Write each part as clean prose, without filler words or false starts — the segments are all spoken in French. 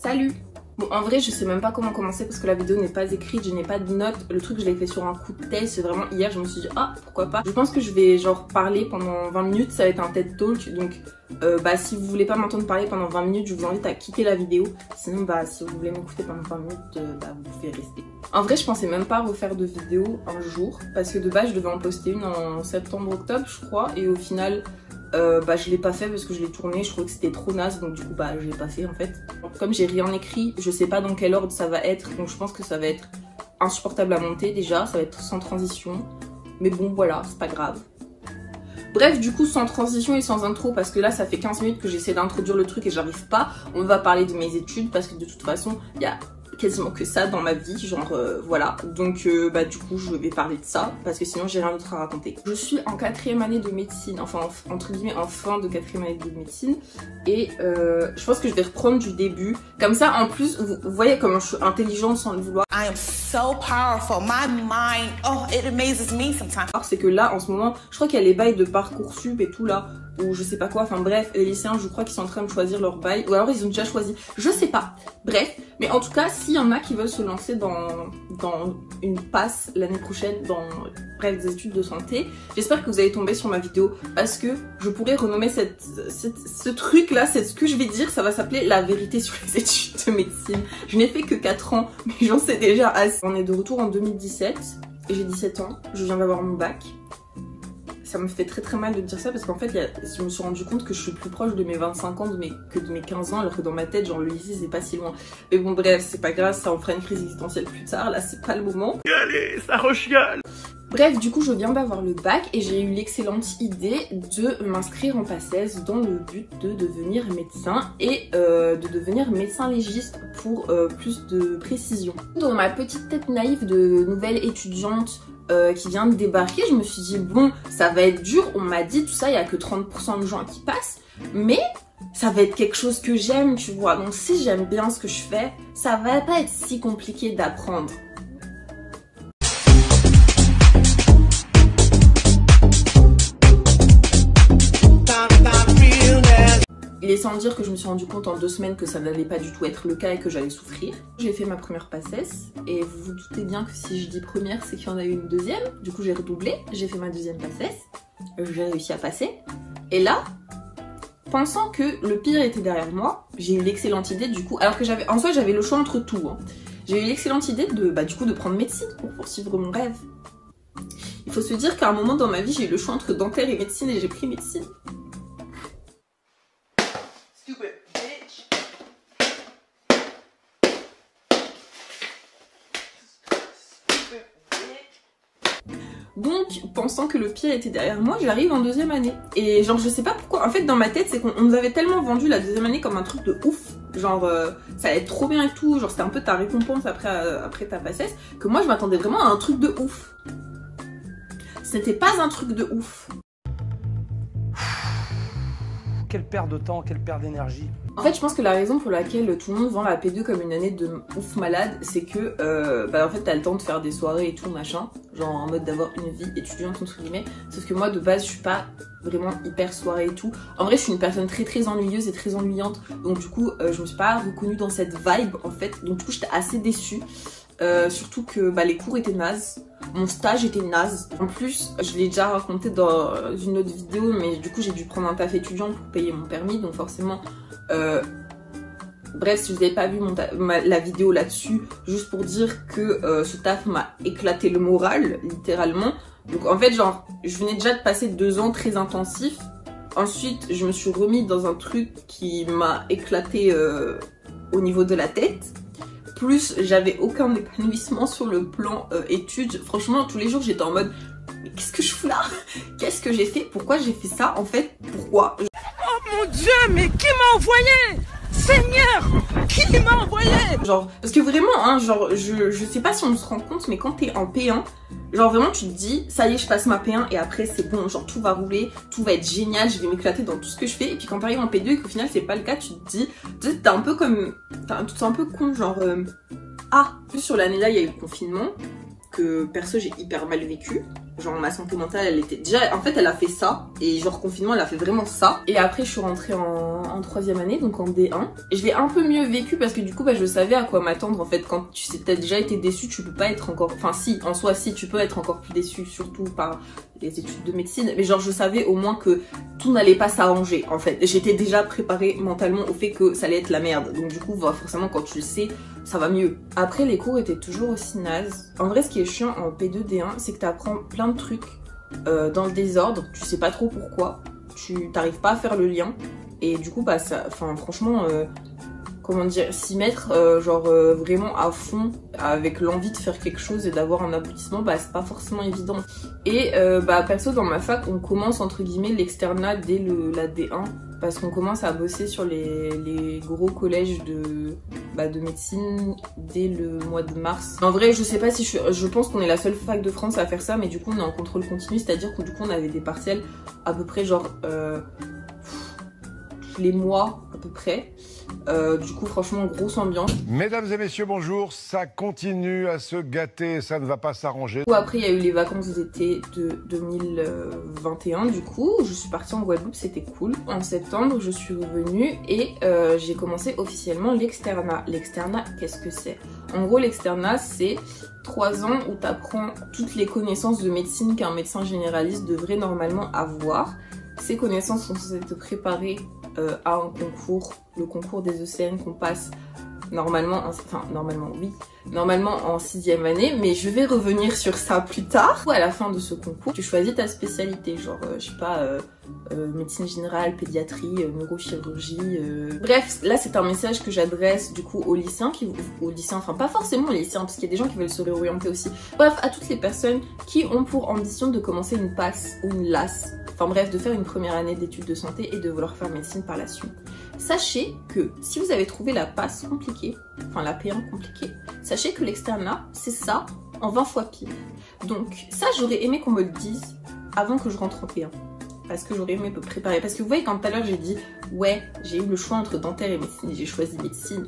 Salut! Bon, en vrai, je sais même pas comment commencer parce que la vidéo n'est pas écrite, je n'ai pas de notes. Le truc, je l'ai fait sur un coup de tête. C'est vraiment hier, je me suis dit, ah, pourquoi pas. Je pense que je vais genre parler pendant 20 minutes. Ça va être un TED Talk. Donc, si vous voulez pas m'entendre parler pendant 20 minutes, je vous invite à quitter la vidéo. Sinon, si vous voulez m'écouter pendant 20 minutes, vous pouvez rester. En vrai, je pensais même pas refaire de vidéo un jour parce que de base, je devais en poster une en septembre-octobre, je crois. Et au final, je l'ai pas fait parce que je l'ai tourné, je trouvais que c'était trop naze, donc du coup je l'ai pas fait en fait. Comme j'ai rien écrit, je sais pas dans quel ordre ça va être, donc je pense que ça va être insupportable à monter déjà, ça va être sans transition. Mais bon voilà, c'est pas grave. Bref, du coup sans transition et sans intro, parce que là ça fait 15 minutes que j'essaie d'introduire le truc et j'arrive pas. On va parler de mes études parce que de toute façon il y a quasiment que ça dans ma vie, genre voilà. Donc du coup je vais parler de ça parce que sinon j'ai rien d'autre à raconter. Je suis en 4e année de médecine, enfin entre guillemets en fin de 4e année de médecine, et je pense que je vais reprendre du début. Comme ça en plus vous voyez comment je suis intelligente sans le vouloir. I am so powerful, my mind, oh it amazes me sometimes. C'est que là en ce moment je crois qu'il y a les bails de Parcoursup et tout là, ou je sais pas quoi, enfin bref, les lycéens je crois qu'ils sont en train de choisir leur bail, ou alors ils ont déjà choisi, je sais pas, bref, mais en tout cas s'il y en a qui veulent se lancer dans une passe l'année prochaine dans bref des études de santé, j'espère que vous allez tomber sur ma vidéo parce que je pourrais renommer ce truc là, c'est ce que je vais dire, ça va s'appeler la vérité sur les études de médecine. Je n'ai fait que 4 ans mais j'en sais déjà assez. On est de retour en 2017 et j'ai 17 ans, je viens d'avoir mon bac. Ça me fait très mal de dire ça parce qu'en fait je me suis rendu compte que je suis plus proche de mes 25 ans que de mes 15 ans, alors que dans ma tête genre le lycée c'est pas si loin. Mais bon bref, c'est pas grave, ça en fera une crise existentielle plus tard, là c'est pas le moment. Allez, ça rechiale. Bref, du coup je viens d'avoir le bac et j'ai eu l'excellente idée de m'inscrire en PACES dans le but de devenir médecin et de devenir médecin légiste pour plus de précision. Dans ma petite tête naïve de nouvelle étudiante qui vient de débarquer, je me suis dit bon ça va être dur, on m'a dit tout ça, il y a que 30% de gens qui passent, mais ça va être quelque chose que j'aime, tu vois, donc si j'aime bien ce que je fais, ça va pas être si compliqué d'apprendre. Il est sans dire que je me suis rendu compte en 2 semaines que ça n'allait pas du tout être le cas et que j'allais souffrir. J'ai fait ma première PACES et vous vous doutez bien que si je dis première, c'est qu'il y en a eu une deuxième. Du coup j'ai redoublé, j'ai fait ma deuxième PACES, j'ai réussi à passer. Et là, pensant que le pire était derrière moi, j'ai eu l'excellente idée du coup, alors que en soi j'avais le choix entre tout. Hein. J'ai eu l'excellente idée de prendre médecine pour poursuivre mon rêve. Il faut se dire qu'à un moment dans ma vie, j'ai eu le choix entre dentaire et médecine et j'ai pris médecine. Donc, pensant que le pire était derrière moi, j'arrive en 2e année. Et genre, je sais pas pourquoi. En fait, dans ma tête, c'est qu'on nous avait tellement vendu la 2e année comme un truc de ouf. Genre, ça allait être trop bien et tout. Genre, c'était un peu ta récompense après ta PACES. Que moi, je m'attendais vraiment à un truc de ouf. C'était pas un truc de ouf. Quelle perte de temps, quelle perte d'énergie. En fait, je pense que la raison pour laquelle tout le monde vend la P2 comme une année de ouf malade, c'est que en fait t'as le temps de faire des soirées et tout machin, genre en mode d'avoir une vie étudiante entre guillemets. Sauf que moi de base je suis pas vraiment hyper soirée et tout. En vrai je suis une personne très ennuyeuse et très ennuyante, donc du coup je me suis pas reconnue dans cette vibe en fait. Donc du coup j'étais assez déçue. Surtout que les cours étaient nazes, mon stage était naze. En plus, je l'ai déjà raconté dans une autre vidéo, mais du coup j'ai dû prendre un taf étudiant pour payer mon permis, donc forcément... Bref, si vous n'avez pas vu la vidéo là-dessus, juste pour dire que ce taf m'a éclaté le moral, littéralement. Donc en fait, genre, je venais déjà de passer 2 ans très intensifs. Ensuite, je me suis remise dans un truc qui m'a éclaté au niveau de la tête. Plus, j'avais aucun épanouissement sur le plan études. Franchement, tous les jours, j'étais en mode mais qu'est-ce que je fous là? Qu'est-ce que j'ai fait? Pourquoi j'ai fait ça? En fait, pourquoi? Oh mon Dieu, mais qui m'a envoyé? Seigneur, qui m'a envoyé? Genre, parce que vraiment, hein, genre, je sais pas si on se rend compte, mais quand t'es en P1, genre vraiment tu te dis, ça y est, je passe ma P1 et après c'est bon, genre tout va rouler, tout va être génial, je vais m'éclater dans tout ce que je fais. Et puis quand t'arrives en P2 et qu'au final c'est pas le cas, tu te dis, t'es un peu comme, t'es un peu con, genre, plus sur l'année là il y a eu le confinement, que perso j'ai hyper mal vécu. Genre ma santé mentale elle était déjà, en fait elle a fait ça, et genre confinement elle a fait vraiment ça. Et après je suis rentrée en en 3e année, donc en D1. Et je l'ai un peu mieux vécu parce que du coup, bah, je savais à quoi m'attendre en fait. Quand tu sais, t'as déjà été déçu, tu peux pas être encore... Enfin si, en soi, si, tu peux être encore plus déçu, surtout par les études de médecine. Mais genre, je savais au moins que tout n'allait pas s'arranger en fait. J'étais déjà préparée mentalement au fait que ça allait être la merde. Donc du coup, bah, forcément, quand tu le sais, ça va mieux. Après, les cours étaient toujours aussi nazes. En vrai, ce qui est chiant en P2, D1, c'est que t'apprends plein de trucs dans le désordre. Tu sais pas trop pourquoi. Tu t'arrives pas à faire le lien. Et du coup, bah, ça, enfin, franchement, comment dire, s'y mettre, vraiment à fond, avec l'envie de faire quelque chose et d'avoir un aboutissement, bah, c'est pas forcément évident. Et bah, perso, dans ma fac, on commence, entre guillemets, l'externat dès la D1, parce qu'on commence à bosser sur les gros collèges de médecine dès le mois de mars. En vrai, je sais pas si je pense qu'on est la seule fac de France à faire ça, mais du coup, on est en contrôle continu, c'est-à-dire que du coup, on avait des partiels à peu près, genre... les mois à peu près. Du coup, franchement, grosse ambiance. Mesdames et messieurs, bonjour. Ça continue à se gâter, ça ne va pas s'arranger. Après, il y a eu les vacances d'été de 2021. Du coup, je suis partie en Guadeloupe, c'était cool. En septembre, je suis revenue et j'ai commencé officiellement l'externat. L'externat, qu'est-ce que c'est? En gros, l'externat, c'est 3 ans où tu apprends toutes les connaissances de médecine qu'un médecin généraliste devrait normalement avoir. Ces connaissances sont censées te préparer à un concours, le concours des ECN qu'on passe normalement en 6e année, mais je vais revenir sur ça plus tard. À la fin de ce concours, tu choisis ta spécialité, genre, je sais pas, médecine générale, pédiatrie, neurochirurgie. Bref, là c'est un message que j'adresse du coup aux lycéens, enfin pas forcément aux lycéens, parce qu'il y a des gens qui veulent se réorienter aussi. Bref, à toutes les personnes qui ont pour ambition de commencer une PASS ou une LAS. Enfin bref, de faire une première année d'études de santé et de vouloir faire médecine par la suite. Sachez que si vous avez trouvé la PASS compliquée, enfin la P1 compliquée, sachez que l'externat, c'est ça en 20 fois pire. Donc ça, j'aurais aimé qu'on me le dise avant que je rentre en P1. Parce que j'aurais aimé me préparer. Parce que vous voyez, quand tout à l'heure j'ai dit « Ouais, j'ai eu le choix entre dentaire et médecine, j'ai choisi médecine. »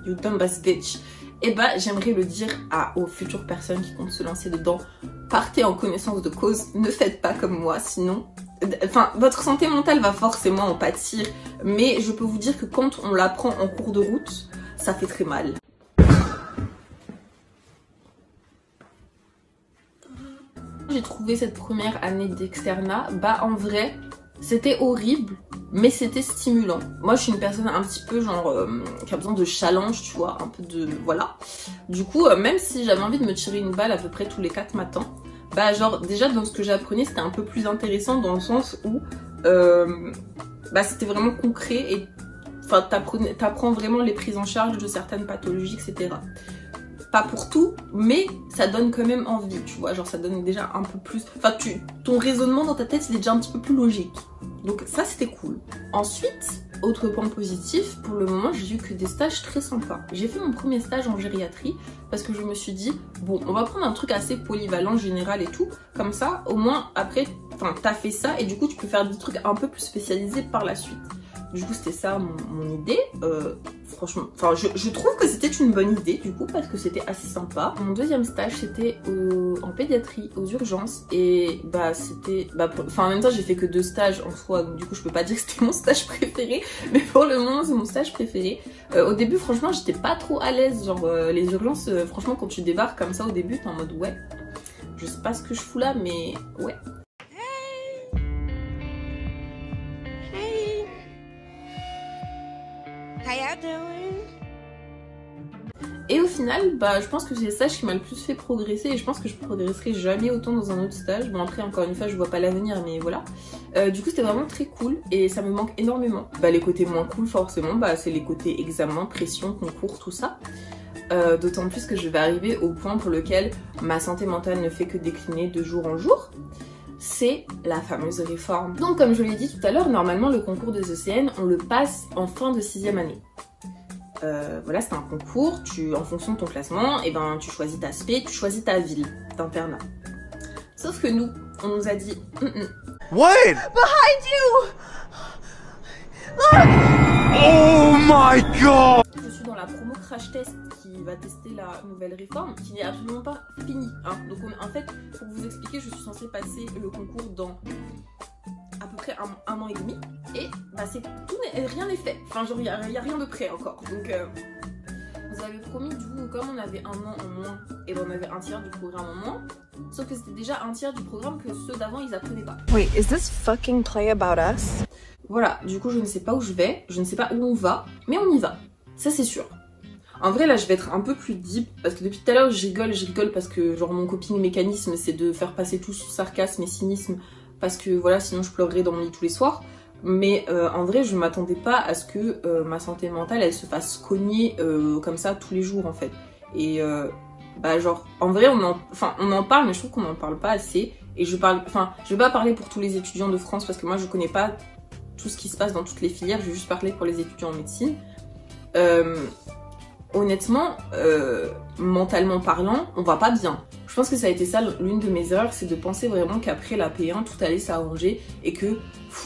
You dumb ass bitch. Et bah, j'aimerais le dire aux futures personnes qui comptent se lancer dedans. Partez en connaissance de cause, ne faites pas comme moi, sinon... Enfin, votre santé mentale va forcément en pâtir, mais je peux vous dire que quand on l'apprend en cours de route, ça fait très mal. J'ai trouvé cette première année d'externat, bah en vrai, c'était horrible, mais c'était stimulant. Moi, je suis une personne un petit peu genre qui a besoin de challenge, tu vois, un peu de... voilà. Du coup, même si j'avais envie de me tirer une balle à peu près tous les 4 matins, bah genre déjà dans ce que j'apprenais c'était un peu plus intéressant dans le sens où bah c'était vraiment concret et enfin t'apprends vraiment les prises en charge de certaines pathologies, etc. Pas pour tout, mais ça donne quand même envie, tu vois, genre ça donne déjà un peu plus... Enfin ton raisonnement dans ta tête il est déjà un petit peu plus logique. Donc ça c'était cool. Ensuite, autre point positif, pour le moment j'ai eu que des stages très sympas. J'ai fait mon premier stage en gériatrie parce que je me suis dit, bon on va prendre un truc assez polyvalent, général et tout, comme ça au moins après, enfin t'as fait ça et du coup tu peux faire des trucs un peu plus spécialisés par la suite. Du coup c'était ça mon idée, franchement, enfin je trouve que c'était une bonne idée du coup parce que c'était assez sympa. Mon deuxième stage c'était en pédiatrie, aux urgences et bah c'était, enfin en même temps j'ai fait que 2 stages en soi donc du coup je peux pas dire que c'était mon stage préféré mais pour le moment c'est mon stage préféré. Au début franchement j'étais pas trop à l'aise, genre les urgences franchement quand tu débarques comme ça au début t'es en mode ouais, je sais pas ce que je fous là mais ouais. Et au final, bah, je pense que c'est le stage qui m'a le plus fait progresser et je pense que je progresserai jamais autant dans un autre stage. Bon après encore une fois je vois pas l'avenir mais voilà. Du coup c'était vraiment très cool et ça me manque énormément. Bah les côtés moins cool forcément, bah c'est les côtés examen, pression, concours, tout ça. D'autant plus que je vais arriver au point pour lequel ma santé mentale ne fait que décliner de jour en jour. C'est la fameuse réforme. Donc comme je l'ai dit tout à l'heure, normalement le concours des ECN on le passe en fin de 6e année. Voilà, c'est un concours, en fonction de ton classement, et ben tu choisis ta spé, tu choisis ta ville d'internat. Sauf que nous, on nous a dit Wait! Behind you! Oh my god! Je suis dans la promo crash test qui va tester la nouvelle réforme, qui n'est absolument pas finie. Hein. Donc en fait, pour vous expliquer, je suis censée passer le concours dans à peu près un an et demi. Et bah rien n'est fait. Enfin genre il y a rien de prêt encore. Donc vous avez promis, du coup, comme on avait un an en moins, et ben on avait un tiers du programme en moins. Sauf que c'était déjà un tiers du programme que ceux d'avant ils apprenaient pas. Wait, is this fucking play about us? Voilà, du coup je ne sais pas où je vais, je ne sais pas où on va, mais on y va. Ça c'est sûr. En vrai là je vais être un peu plus deep, parce que depuis tout à l'heure je rigole parce que genre mon coping mécanisme c'est de faire passer tout sous sarcasme et cynisme, parce que voilà sinon je pleurerais dans mon lit tous les soirs. Mais en vrai je m'attendais pas à ce que ma santé mentale elle se fasse cogner comme ça tous les jours en fait. Et bah genre en vrai on en parle mais je trouve qu'on n'en parle pas assez. Et je vais pas parler pour tous les étudiants de France parce que moi je connais pas tout ce qui se passe dans toutes les filières, je vais juste parler pour les étudiants en médecine. Honnêtement, mentalement parlant, on va pas bien. Je pense que ça a été ça l'une de mes erreurs, c'est de penser vraiment qu'après la P1 tout allait s'arranger et que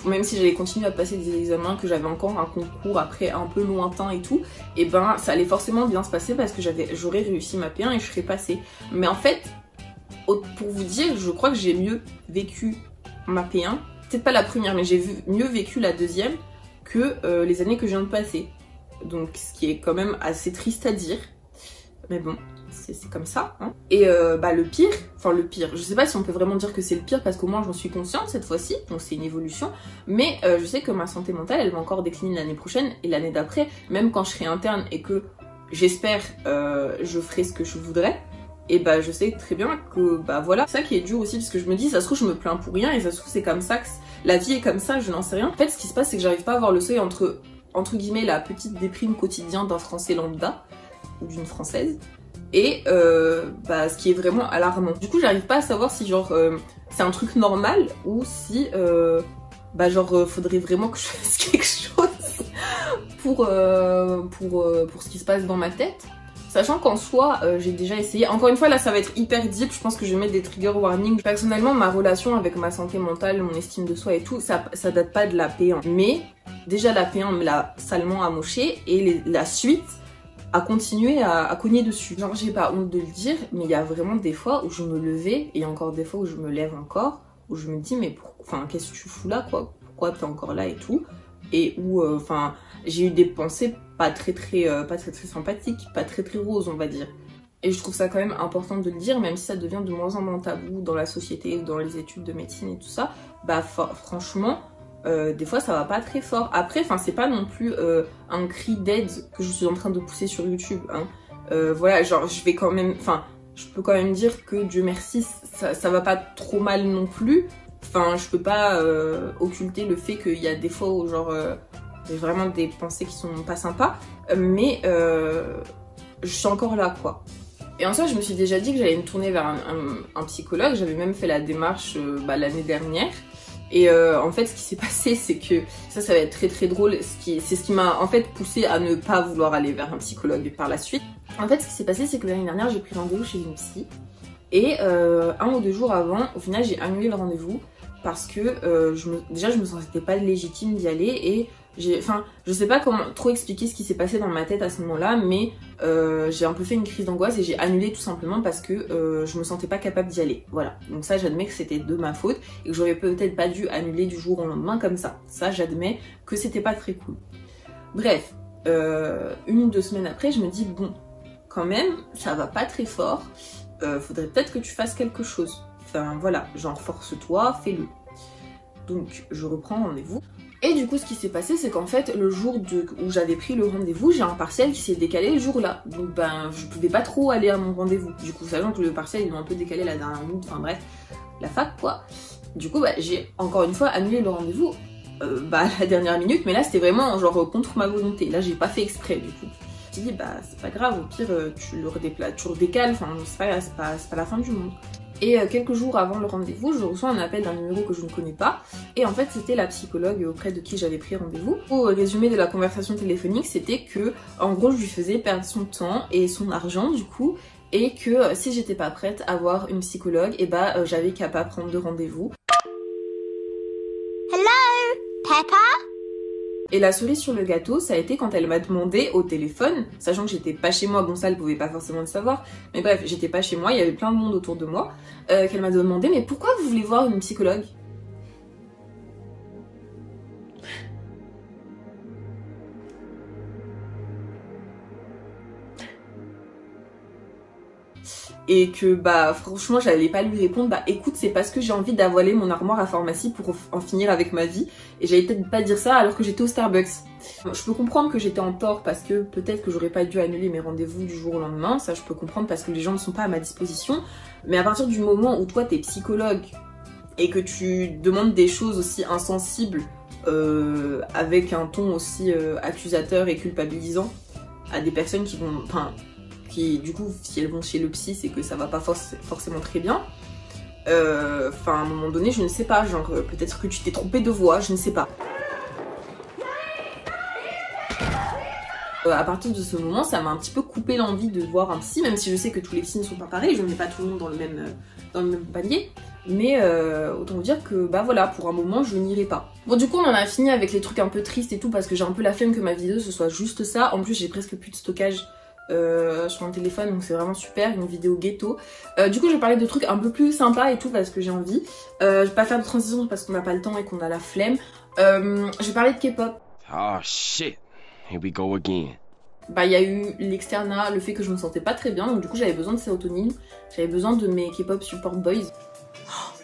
même si j'allais continuer à passer des examens, que j'avais encore un concours après un peu lointain et tout, et ben ça allait forcément bien se passer parce que j'aurais réussi ma P1 et je serais passée. Mais en fait, pour vous dire, je crois que j'ai mieux vécu ma P1, peut-être pas la première, mais j'ai mieux vécu la deuxième que les années que je viens de passer. Donc ce qui est quand même assez triste à dire, mais bon, c'est comme ça, hein. Et bah le pire, je sais pas si on peut vraiment dire que c'est le pire parce qu'au moins j'en suis consciente cette fois-ci, donc c'est une évolution, mais je sais que ma santé mentale elle va encore décliner l'année prochaine et l'année d'après, même quand je serai interne et que j'espère je ferai ce que je voudrais, et bah je sais très bien que bah voilà, c'est ça qui est dur aussi parce que je me dis ça se trouve je me plains pour rien et ça se trouve c'est comme ça, que la vie est comme ça, je n'en sais rien. En fait ce qui se passe c'est que j'arrive pas à voir le seuil entre guillemets la petite déprime quotidienne d'un Français lambda ou d'une Française et bah, ce qui est vraiment alarmant. Du coup j'arrive pas à savoir si genre c'est un truc normal ou si bah genre faudrait vraiment que je fasse quelque chose pour ce qui se passe dans ma tête. Sachant qu'en soi, j'ai déjà essayé. Encore une fois, là, ça va être hyper deep. Je pense que je vais mettre des trigger warnings. Personnellement, ma relation avec ma santé mentale, mon estime de soi et tout, ça date pas de la P1. Mais déjà, la P1 me l'a salement amoché et la suite a continué à cogner dessus. Genre, j'ai pas honte de le dire, mais il y a vraiment des fois où je me levais et encore des fois où je me lève encore, où je me dis, mais qu'est-ce que tu fous là, quoi? Pourquoi t'es encore là et tout? Et où, j'ai eu des pensées pas très sympathiques, pas très roses on va dire. Et je trouve ça quand même important de le dire, même si ça devient de moins en moins tabou dans la société, dans les études de médecine et tout ça, bah franchement, des fois ça va pas très fort. Après, c'est pas non plus un cri d'aide que je suis en train de pousser sur YouTube, hein. Voilà, genre je vais quand même, je peux quand même dire que Dieu merci, ça va pas trop mal non plus. Je peux pas occulter le fait qu'il y a des fois où genre j'ai vraiment des pensées qui sont pas sympas, mais je suis encore là quoi. Et en soi je me suis déjà dit que j'allais me tourner vers un psychologue, j'avais même fait la démarche l'année dernière. Et en fait ce qui s'est passé c'est que, ça va être très drôle, c'est ce qui m'a en fait poussé à ne pas vouloir aller vers un psychologue par la suite. En fait ce qui s'est passé c'est que l'année dernière j'ai pris rendez-vous chez une psy. Et 1 ou 2 jours avant, au final j'ai annulé le rendez-vous parce que déjà je me sentais pas légitime d'y aller et je sais pas comment trop expliquer ce qui s'est passé dans ma tête à ce moment-là, mais j'ai un peu fait une crise d'angoisse et j'ai annulé tout simplement parce que je me sentais pas capable d'y aller. Voilà, donc ça j'admets que c'était de ma faute et que j'aurais peut-être pas dû annuler du jour au lendemain comme ça. Ça j'admets que c'était pas très cool. Bref, 1 ou 2 semaines après je me dis bon, quand même ça va pas très fort. Faudrait peut-être que tu fasses quelque chose. Voilà, genre force-toi, fais-le. Donc je reprends rendez-vous. Et du coup ce qui s'est passé c'est qu'en fait le jour où j'avais pris le rendez-vous, j'ai un partiel qui s'est décalé le jour-là. Donc je pouvais pas trop aller à mon rendez-vous. Du coup sachant que le partiel ils l'ont un peu décalé la dernière minute, bref, la fac quoi. Du coup j'ai encore une fois annulé le rendez-vous à la dernière minute, mais là c'était vraiment genre contre ma volonté. Là j'ai pas fait exprès du coup. Je me suis dit c'est pas grave, au pire tu le redécales, c'est pas la fin du monde. Et quelques jours avant le rendez-vous, je reçois un appel d'un numéro que je ne connais pas. Et en fait, c'était la psychologue auprès de qui j'avais pris rendez-vous. Au résumé de la conversation téléphonique, c'était que, en gros, je lui faisais perdre son temps et son argent, du coup. Et que si j'étais pas prête à voir une psychologue, j'avais qu'à pas prendre de rendez-vous. Hello, Peppa? Et la cerise sur le gâteau, ça a été quand elle m'a demandé au téléphone, sachant que j'étais pas chez moi, bon ça elle pouvait pas forcément le savoir, mais bref, j'étais pas chez moi, il y avait plein de monde autour de moi, qu'elle m'a demandé mais pourquoi vous voulez voir une psychologue? et que bah franchement j'allais pas lui répondre, bah écoute c'est parce que j'ai envie d'avoler mon armoire à pharmacie pour en finir avec ma vie, et j'allais peut-être pas dire ça alors que j'étais au Starbucks. Je peux comprendre que j'étais en tort parce que peut-être que j'aurais pas dû annuler mes rendez-vous du jour au lendemain, ça je peux comprendre parce que les gens ne sont pas à ma disposition, mais à partir du moment où toi t'es psychologue et que tu demandes des choses aussi insensibles avec un ton aussi accusateur et culpabilisant à des personnes qui vont, enfin, qui du coup si elles vont chez le psy c'est que ça va pas forcément très bien. Enfin à un moment donné je ne sais pas, genre peut-être que tu t'es trompé de voix, je ne sais pas. À partir de ce moment ça m'a un petit peu coupé l'envie de voir un psy, même si je sais que tous les psys ne sont pas pareils, je ne mets pas tout le monde dans le même panier. Mais autant vous dire que bah voilà, pour un moment je n'irai pas. Bon du coup on en a fini avec les trucs un peu tristes et tout parce que j'ai un peu la flemme que ma vidéo ce soit juste ça. En plus j'ai presque plus de stockage sur mon téléphone donc c'est vraiment super, une vidéo ghetto. Du coup je vais parler de trucs un peu plus sympas et tout parce que j'ai envie. Je vais pas faire de transition parce qu'on n'a pas le temps et qu'on a la flemme. Je vais parler de K-pop. Oh shit, here we go again. Bah il y a eu l'externat, le fait que je me sentais pas très bien donc du coup j'avais besoin de sérotonine, j'avais besoin de mes K-pop support boys.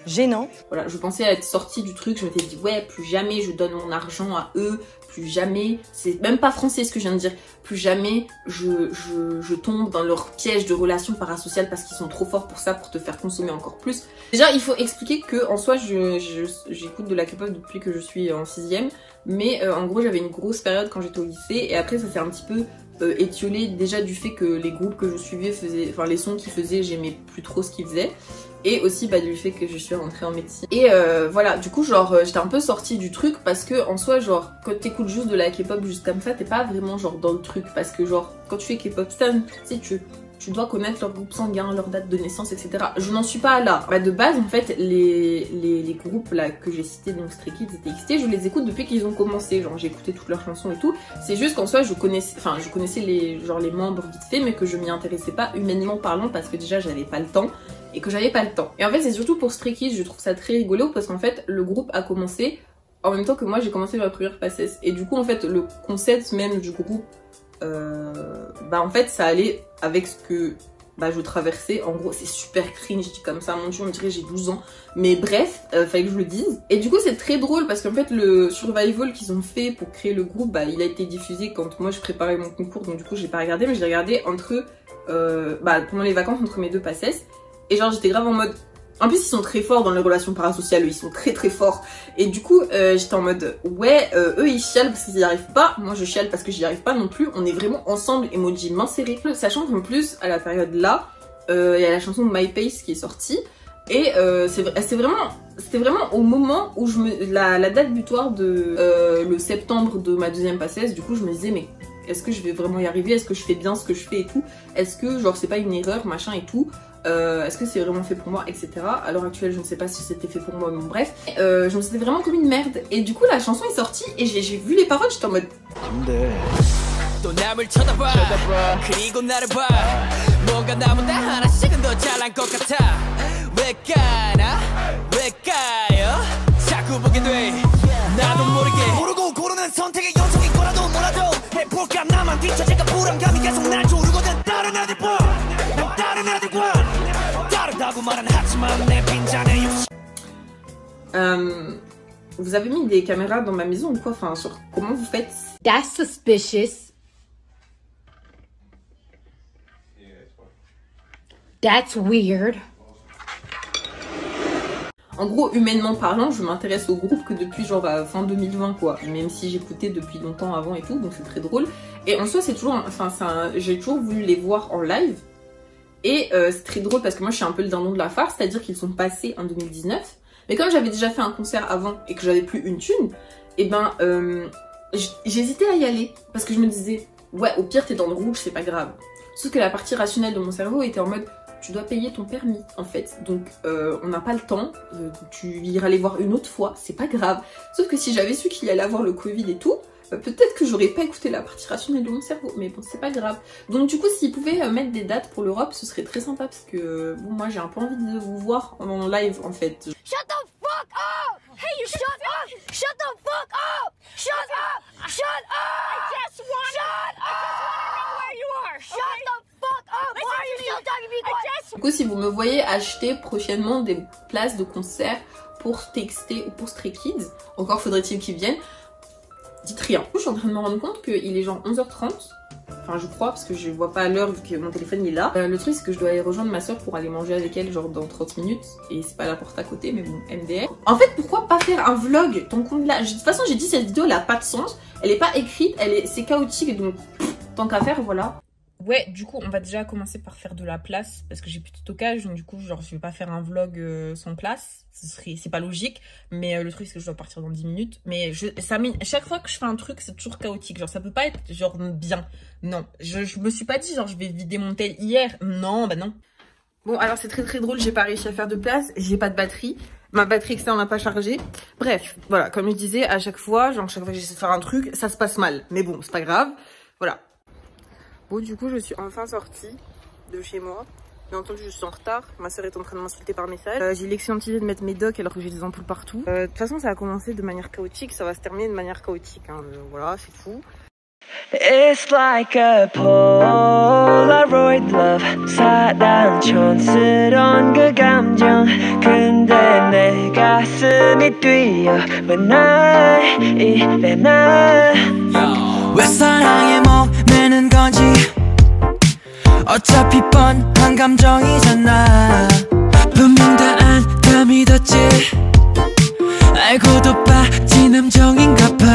Gênant. Voilà, je pensais être sortie du truc, je m'étais dit ouais, plus jamais je donne mon argent à eux, plus jamais, c'est même pas français ce que je viens de dire, plus jamais je tombe dans leur piège de relations parasociales parce qu'ils sont trop forts pour ça, pour te faire consommer encore plus. Déjà, il faut expliquer que en soi, j'écoute de la K-pop depuis que je suis en 6ème, mais en gros, j'avais une grosse période quand j'étais au lycée et après, ça s'est un petit peu étiolé déjà du fait que les groupes que je suivais faisaient, enfin les sons qu'ils faisaient, j'aimais plus trop ce qu'ils faisaient. Et aussi bah, du fait que je suis rentrée en médecine. Et voilà, du coup genre j'étais un peu sortie du truc parce que en soi genre quand t'écoutes juste de la K-pop juste comme ça, t'es pas vraiment genre dans le truc. Parce que genre quand tu fais K-pop stan, tu dois connaître leur groupe sanguin, leur date de naissance, etc. Je n'en suis pas là. Bah de base en fait les groupes là que j'ai cités, donc Stray Kids et TXT, je les écoute depuis qu'ils ont commencé. Genre j'ai écouté toutes leurs chansons et tout. C'est juste qu'en soi je connaissais les membres vite fait mais que je m'y intéressais pas humainement parlant parce que déjà j'avais pas le temps. Et que j'avais pas le temps. Et en fait c'est surtout pour Stray Kids, je trouve ça très rigolo parce qu'en fait le groupe a commencé en même temps que moi j'ai commencé ma première passesse. Et du coup en fait le concept même du groupe, bah en fait ça allait avec ce que bah je traversais. En gros c'est super cringe dit comme ça, mon dieu on dirait j'ai 12 ans. Mais bref, fallait que je le dise. Et du coup c'est très drôle parce qu'en fait le survival qu'ils ont fait pour créer le groupe, bah il a été diffusé quand moi je préparais mon concours. Donc du coup j'ai pas regardé mais j'ai regardé entre pendant les vacances entre mes deux passesses. Et genre j'étais grave en mode... En plus ils sont très forts dans les relations parasociales, ils sont très très forts. Et du coup j'étais en mode ouais eux ils chialent parce qu'ils y arrivent pas, moi je chiale parce que j'y arrive pas non plus. On est vraiment ensemble, emoji main serrée. Sachant qu'en plus à la période là, il y a la chanson My Pace qui est sortie. Et c'était vraiment au moment où la date butoir de le septembre de ma deuxième passesse. Du coup je me disais mais est-ce que je vais vraiment y arriver, est-ce que je fais bien ce que je fais et tout, est-ce que genre c'est pas une erreur machin et tout. Est-ce que c'est vraiment fait pour moi, etc. À l'heure actuelle, je ne sais pas si c'était fait pour moi, mais bon, bref. Je me sentais vraiment comme une merde. Et du coup, la chanson est sortie et j'ai vu les paroles, j'étais en mode. Vous avez mis des caméras dans ma maison ou quoi? Enfin, sur comment vous faites? That's suspicious. That's weird. En gros, humainement parlant, je m'intéresse au groupe que depuis genre fin 2020 quoi. Même si j'écoutais depuis longtemps avant et tout, donc c'est très drôle. Et en soi, c'est toujours, j'ai toujours voulu les voir en live. Et c'est très drôle parce que moi je suis un peu le dindon de la farce, c'est-à-dire qu'ils sont passés en 2019. Mais comme j'avais déjà fait un concert avant et que j'avais plus une thune, et ben j'hésitais à y aller. Parce que je me disais, ouais au pire t'es dans le rouge, c'est pas grave. Sauf que la partie rationnelle de mon cerveau était en mode, tu dois payer ton permis en fait. Donc on n'a pas le temps, tu iras les voir une autre fois, c'est pas grave. Sauf que si j'avais su qu'il allait avoir le Covid et tout, peut-être que j'aurais pas écouté la partie rationnelle de mon cerveau, mais bon c'est pas grave. Donc du coup s'ils pouvaient mettre des dates pour l'Europe, ce serait très sympa parce que bon moi j'ai un peu envie de vous voir en live en fait. Shut the fuck up! Hey you shut up! Shut the fuck up! Shut up! Shut up! I just wanna know where you are. Shut the fuck up! Why are you still talking to me? Du coup, si vous me voyez acheter prochainement des places de concert pour TXT ou pour Stray Kids, encore faudrait-il qu'ils viennent, dites rien. Je suis en train de me rendre compte qu'il est genre 11h30. Enfin, je crois, parce que je vois pas l'heure vu que mon téléphone il est là. Le truc, c'est que je dois aller rejoindre ma soeur pour aller manger avec elle, genre dans 30 minutes. Et c'est pas la porte à côté, mais bon, MDR. En fait, pourquoi pas faire un vlog ton compte là? De toute façon, j'ai dit, cette vidéo, elle a pas de sens. Elle est pas écrite, c'est chaotique, donc tant qu'à faire, voilà. Ouais, du coup, on va déjà commencer par faire de la place parce que j'ai plus de stockage, donc du coup, genre, je vais pas faire un vlog sans place. C'est pas logique, mais le truc, c'est que je dois partir dans 10 minutes. Mais chaque fois que je fais un truc, c'est toujours chaotique. Genre, ça peut pas être genre bien. Non, je me suis pas dit, genre, je vais vider mon tel hier. Non, bah non. Bon, alors, c'est très drôle, j'ai pas réussi à faire de place, j'ai pas de batterie. Ma batterie externe n'a pas chargé. Bref, voilà, comme je disais, à chaque fois, chaque fois que j'essaie de faire un truc, ça se passe mal. Mais bon, c'est pas grave. Voilà. Bon, du coup, je suis enfin sortie de chez moi. Bien entendu, je suis en retard. Ma soeur est en train de m'insulter par message. J'ai l'excellente idée de mettre mes docks alors que j'ai des ampoules partout. De toute façon, ça a commencé de manière chaotique. Ça va se terminer de manière chaotique. Hein. Voilà, c'est fou. It's like a Polaroid love 사랑 촌스러운 그 감정 근데 내 가슴이 뛰어 왜 날 이래 날 왜 사랑에 목매는 건지 어차피 뻔한 감정이잖아 분명 다 안 믿었지 알고도 빠진 함정인가 봐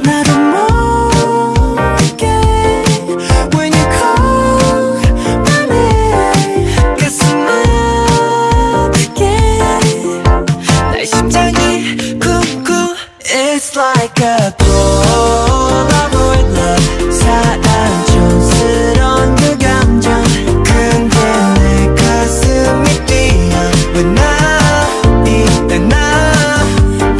나도 모르게 When you call my name 가슴 아프게 날 심장이 쿵쿵 It's like a Polaroid love 사랑 촌스러운 그 감정 근데 내 가슴이 뛰어 왜 나 이래 나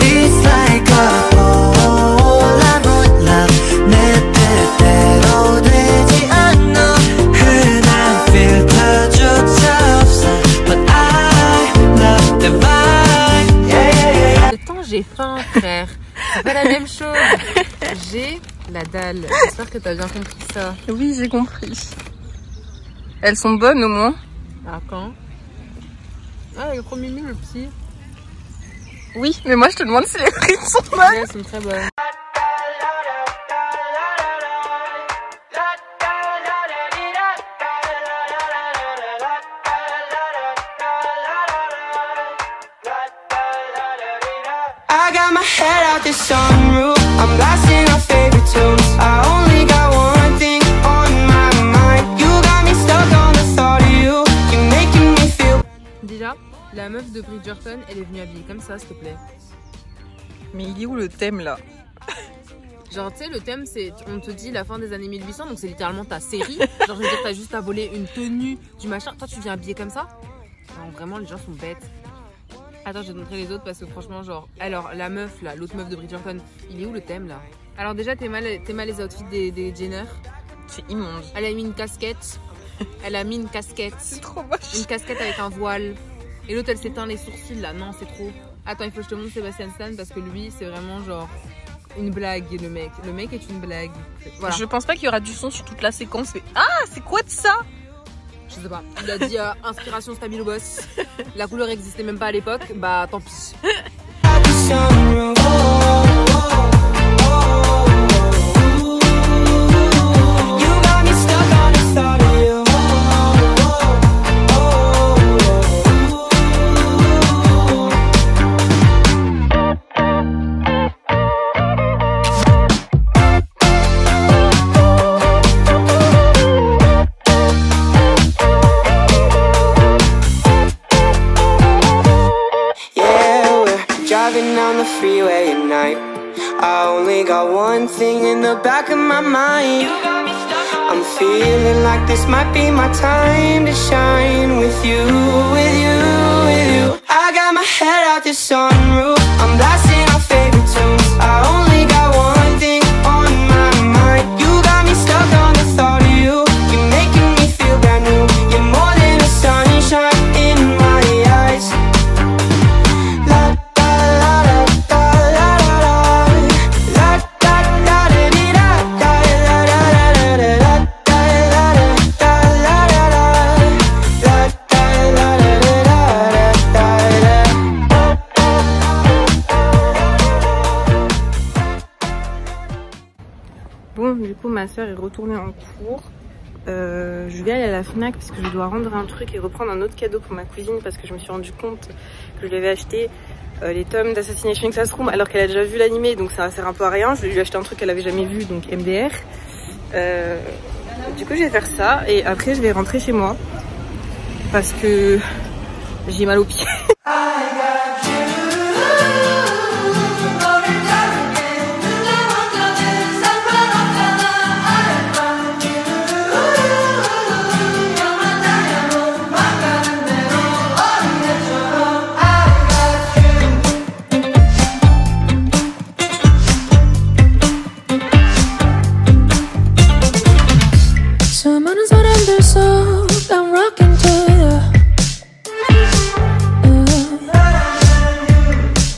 It's like a Polaroid love 내 뜻대로 되지 않아 흔한 필터조차 없어 But I love the vibe yeah. Le temps j'ai faim frère, c'est pas la même chose. J'ai la dalle, j'espère que t'as bien compris ça. Oui, j'ai compris. Elles sont bonnes au moins. Ah quand? Ah le premier le petit. Oui, mais moi je te demande si les frites sont bonnes. Ouais, elles sont très bonnes. I got my head out the sunroof I'm blasting our favorite tunes I only got one thing on my mind You got me stuck on the thought of you You're making me feel Déjà, la meuf de Bridgerton, elle est venue habillée comme ça, s'il te plaît. Mais il est où le thème là? Genre, tu sais, le thème, c'est, on te dit la fin des années 1800, donc c'est littéralement ta série. Genre, je veux dire, t'as juste à voler une tenue du machin. Toi, tu viens habillée comme ça? Non, vraiment, les gens sont bêtes. Attends, je vais te montrer les autres parce que franchement, genre... Alors, la meuf, là, l'autre meuf de Bridgerton, il est où le thème, là? Alors déjà, t'es mal les outfits des Jenner. C'est immonde. Elle a mis une casquette. Elle a mis une casquette. C'est trop moche. Une casquette avec un voile. Et l'autre, elle s'éteint les sourcils, là. Non, c'est trop. Attends, il faut que je te montre Sébastien Stan parce que lui, c'est vraiment genre... Une blague, le mec. Le mec est une blague. Voilà. Je pense pas qu'il y aura du son sur toute la séquence. Mais... Ah, c'est quoi de ça? Je sais pas. Il a dit inspiration Stabilo Boss. La couleur existait même pas à l'époque. Bah tant pis. Driving down the freeway at night I only got one thing in the back of my mind I'm feeling like this might be my time to shine With you, with you, with you I got my head out the sunroof I'm blasting our favorite tunes I only got one thing on my mind You got me stuck on the thought of you You're making me feel brand new You're more than a sunshine in my eyes Du coup ma soeur est retournée en cours. Je vais aller à la Fnac parce que je dois rendre un truc et reprendre un autre cadeau pour ma cousine parce que je me suis rendu compte que je lui avais acheté les tomes d'Assassination Classroom alors qu'elle a déjà vu l'animé, donc ça sert un peu à rien. Je vais lui acheter un truc qu'elle avait jamais vu, donc MDR. Du coup je vais faire ça et après je vais rentrer chez moi parce que j'ai mal aux pieds. 수많은 사람들 속 I'm rocking to you.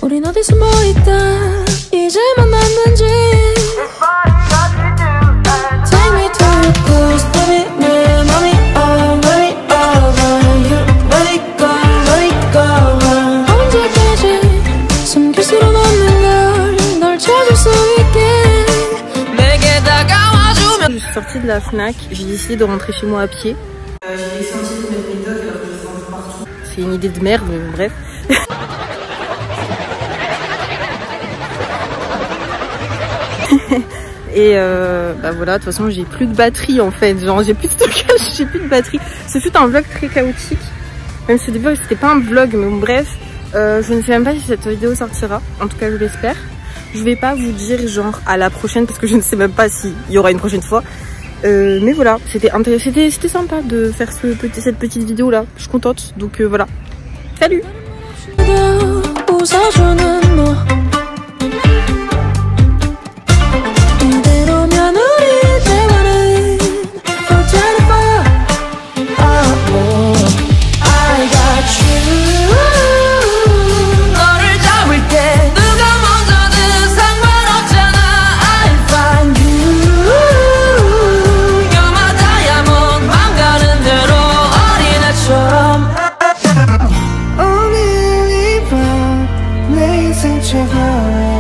우린 어디서 뭐 있다 이제 만났는지. Take me to your place, baby, 내 맘이 already over you. Let it go, let it go. 언제까지 숨길 수는 없는 널 찾을 수 있게. 내게 다가와주면. Je suis sortie de la Fnac, j'ai décidé de rentrer chez moi à pied. J'ai senti de mettre mes dogs alors que je les sens partout. C'est une idée de merde, mais bref. Et bah voilà, de toute façon j'ai plus de batterie en fait, genre j'ai plus de stockage, j'ai plus de batterie. Ce fut un vlog très chaotique, même si au début c'était pas un vlog, mais bon bref, je ne sais même pas si cette vidéo sortira, en tout cas je l'espère. Je vais pas vous dire genre à la prochaine parce que je ne sais même pas s'il y aura une prochaine fois. Mais voilà, c'était sympa de faire cette petite vidéo là, je suis contente, donc voilà. Salut! 오늘 이 밤 내 인생 최고의